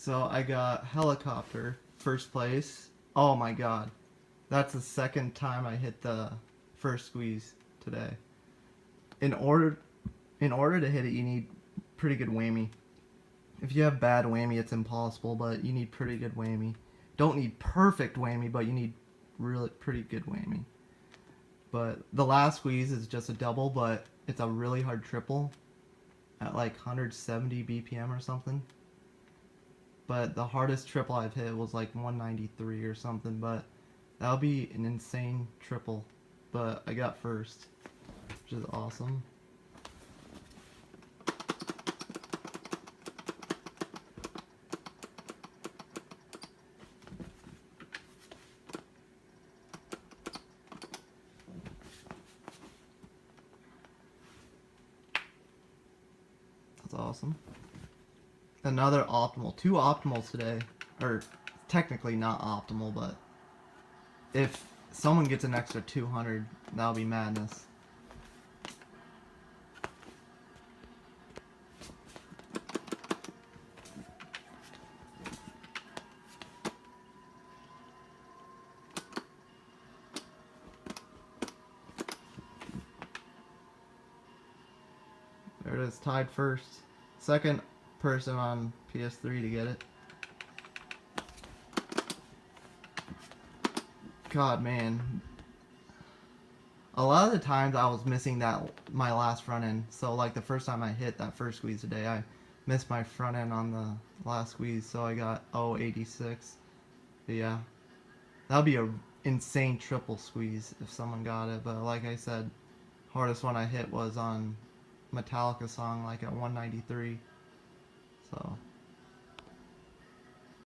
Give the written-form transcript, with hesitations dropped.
So I got Helicopter, first place. Oh my god. That's the second time I hit the first squeeze today. In order in order to hit it, you need pretty good whammy. If you have bad whammy, it's impossible, but you need pretty good whammy. Don't need perfect whammy, but you need really pretty good whammy. But the last squeeze is just a double, but it's a really hard triple at like 170 BPM or something. But the hardest triple I've hit was like 193 or something, but that'll be an insane triple. But I got first, which is awesome. That's awesome. Another optimal. Two optimals today. Or technically not optimal, but if someone gets an extra 200, that'll be madness. There it is, tied first. Second person on PS3 to get it. God, man. A lot of the times I was missing my last front end. So like the first time I hit that first squeeze today, I missed my front end on the last squeeze, so I got 086. But yeah, that'll be a insane triple squeeze if someone got it. But like I said, hardest one I hit was on Metallica song, like at 193. So